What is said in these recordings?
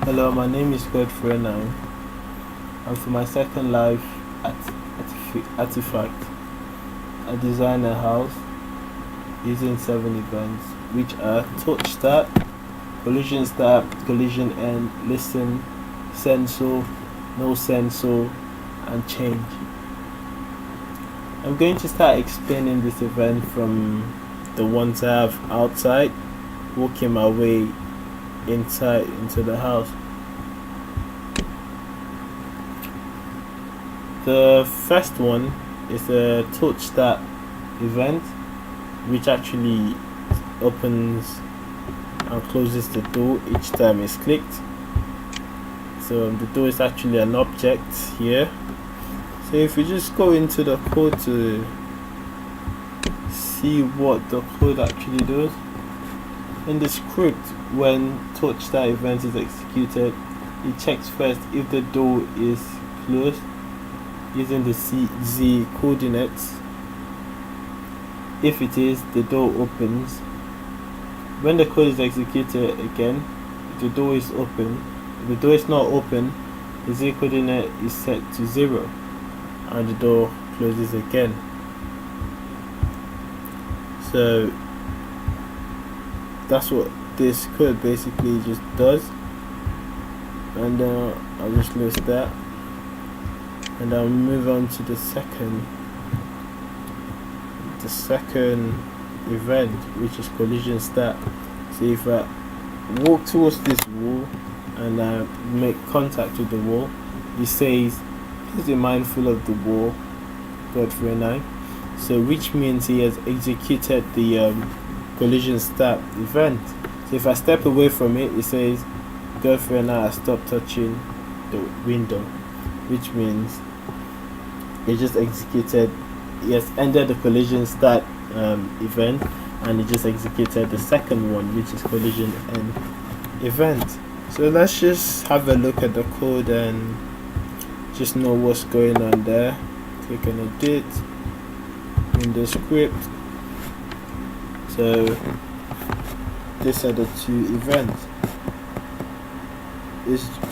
Hello, my name is Godfrey Enang, and for my second life at Artifact, I designed a house using 7 events, which are touch start, collision end, listen, sensor, no sensor, and change. I'm going to start explaining this event from the ones I have outside, working my way inside into the house. The first one is a touch start event, which actually opens and closes the door each time it's clicked. So the door is actually an object here. So if we just go into the code to see what the code actually does, in the script, when touch start event is executed, it checks first if the door is closed using the Z coordinates. If it is, the door opens. When the code is executed again, the door is open. If the door is not open, the Z coordinate is set to 0 and the door closes again. So that's what this code basically just does, and I'll just list that, and I'll move on to the second event, which is collision start. So if I walk towards this wall and I make contact with the wall, it says please be mindful of the wall, Godfrey Enang. So which means he has executed the collision start event. So if I step away from it, it says Godfrey Enang has stopped touching the window, which means it just executed, he has ended the collision start event, and it just executed the second one, which is collision end event. So let's just have a look at the code and just know what's going on there. Click on edit in the script. So these are the 2 events.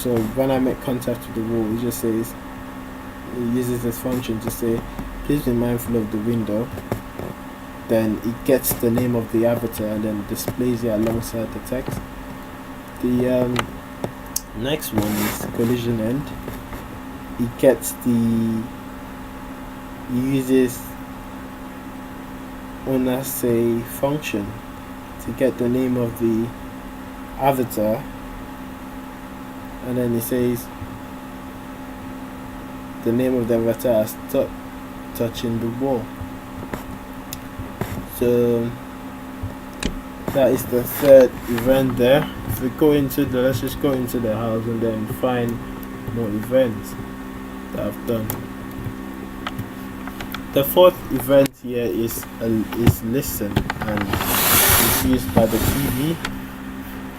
So when I make contact with the wall, it just says, it uses this function to say please be mindful of the window. Then it gets the name of the avatar and then displays it alongside the text. The next one is collision end. It uses owner say function to get the name of the avatar, and then it says the name of the avatar as touching the wall. So that is the third event there. If we go into let's just go into the house and then find more events that I've done. The fourth event here is listen, and it's used by the TV.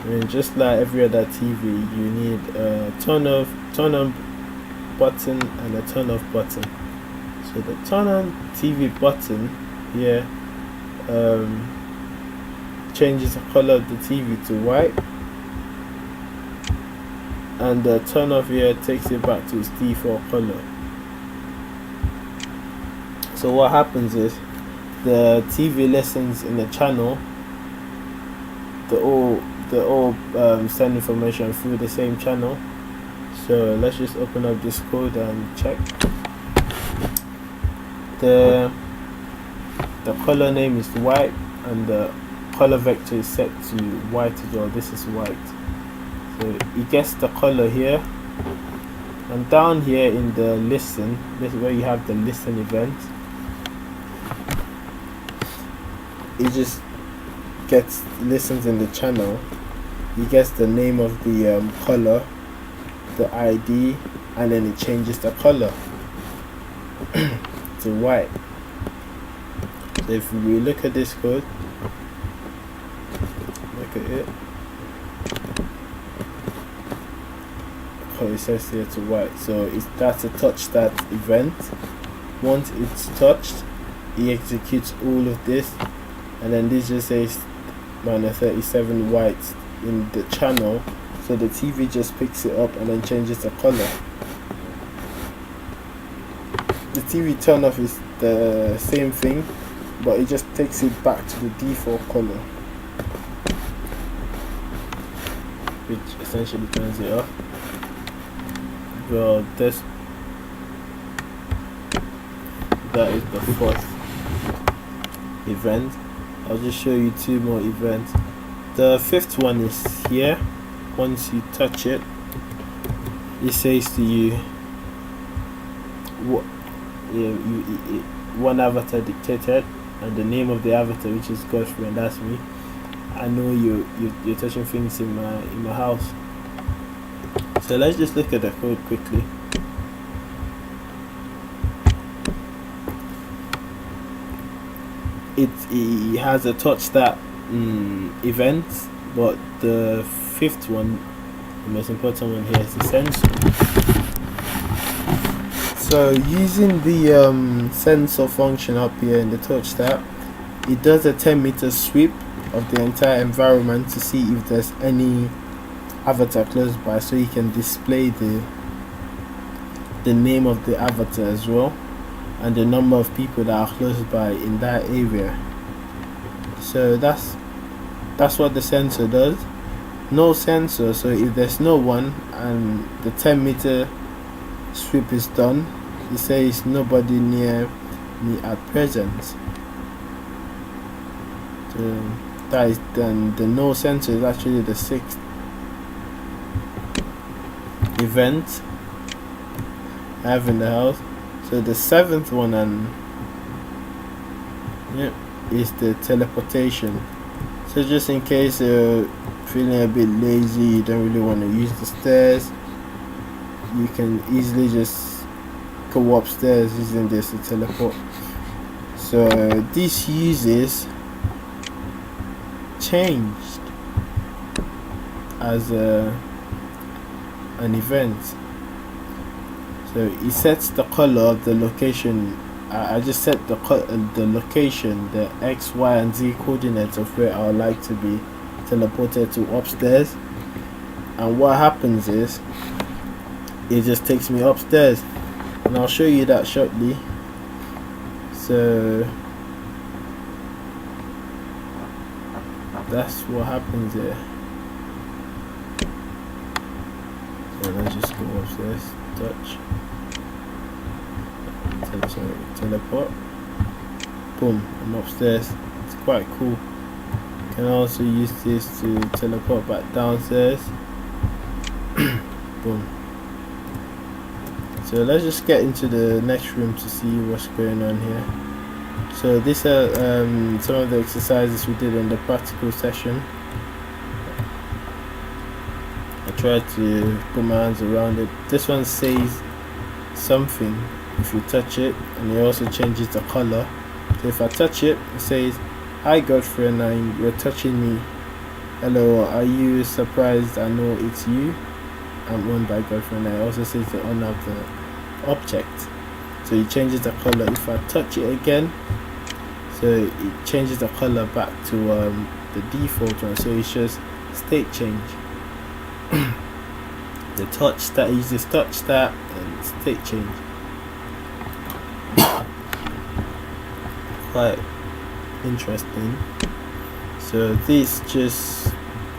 And just like every other TV, you need a turn on button and a turn off button. So the turn on TV button here changes the color of the TV to white, and the turn off here takes it back to its default color. So what happens is the TV listens in the channel, they all send information through the same channel. So let's just open up this code and check. The color name is white and the color vector is set to white as well. This is white. So it gets the color here, and down here in the listen, this is where you have the listen event. It just listens in the channel. It gets the name of the color, the ID, and then it changes the color to white. So if we look at this code, look at it, it says here to white. So that's a touch start event. Once it's touched, it executes all of this, and then this just says -37 white in the channel. so the TV just picks it up and then changes the color. The TV turn off is the same thing, but it just takes it back to the default color, which essentially turns it off. Well, that is the fourth event. I'll just show you two more events. The fifth one is here. Once you touch it, it says to you what one avatar dictated and the name of the avatar, which is Godfrey, and that's me. I know you're touching things in my house. So let's just look at the code quickly. It has a touch that event, but the fifth one, the most important one here, is the sensor. So using the sensor function up here in the touch tab, it does a 10-meter sweep of the entire environment to see if there's any avatar close by, so you can display the name of the avatar as well, and the number of people that are close by in that area. So that's what the sensor does. No sensor, so if there's no one and the 10-meter sweep is done, it says nobody near me at present. So that is then the no sensor is actually the sixth event I have in the house. So the seventh one is the teleportation. So just in case you're feeling a bit lazy, you don't really want to use the stairs, you can easily just go upstairs using this to teleport. So this uses changed as an event. So it sets the color of the location. I just set the location, the X, Y, and Z coordinates of where I would like to be teleported to upstairs. And what happens is, it just takes me upstairs, and I'll show you that shortly. So that's what happens here. So let's just go upstairs, touch. Sorry, teleport. Boom, I'm upstairs. It's quite cool. You can also use this to teleport back downstairs. Boom. So let's just get into the next room to see what's going on here. So these are some of the exercises we did in the practical session. I tried to put my hands around it. This one says something if you touch it, and it also changes the color. So if I touch it, it says, "Hi Godfrey Enang, you're touching me. Hello, are you surprised? I know it's you. I'm owned by Godfrey Enang." It also says the owner of the object. So it changes the color. If I touch it again, so it changes the color back to the default one. So it shows state change. The touch stat uses touch stat and state change. Quite interesting. So this just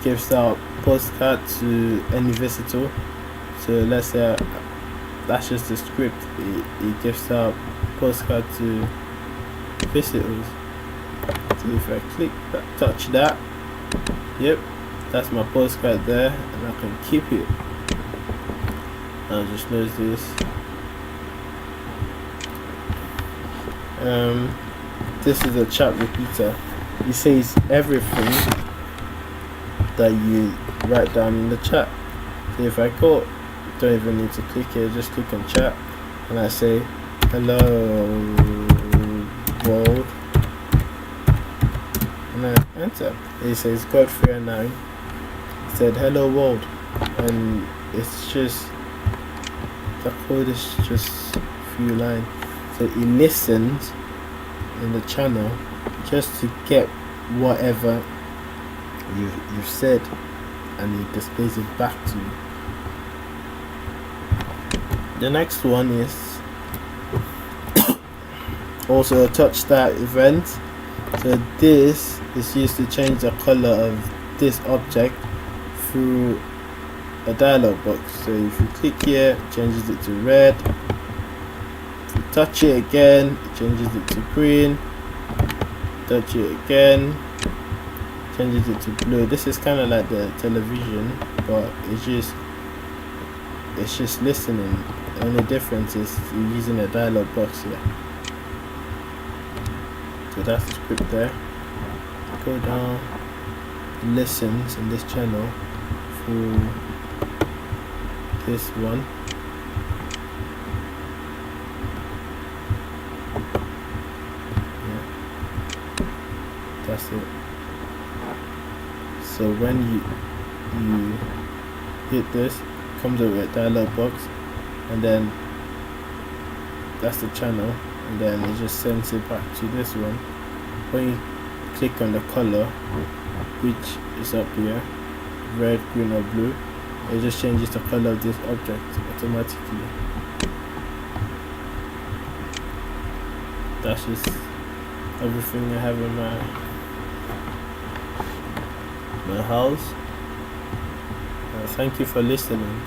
gives out postcard to any visitor. So let's say that's just the script. It gives out postcard to visitors. So if I click that, touch that, yep, that's my postcard there, and I can keep it. I'll just close this. This is a chat repeater. It says everything that you write down in the chat. So if I go, don't even need to click here, just click on chat, and I say hello world, and I enter. It says Godfrey Enang said hello world, and it's just, the code is just a few lines. So it listens in the channel just to get whatever you've said. and it displays it back to you. The next one is also a touch start event. So this is used to change the color of this object through a dialog box. So if you click here, it changes it to red. If you touch it again, it changes it to green. Touch it again, changes it to blue. This is kind of like the television, but it's just listening. The only difference is you're using a dialog box here. So that's the script there. Go down, listens in this channel for this one. Yeah, that's it. So when you hit this, it comes up with a dialog box, and then that's the channel, and then it just sends it back to this one. When you click on the color, which is up here, red, green or blue, it just changes the color of this object automatically. That's just everything I have in my house. Thank you for listening.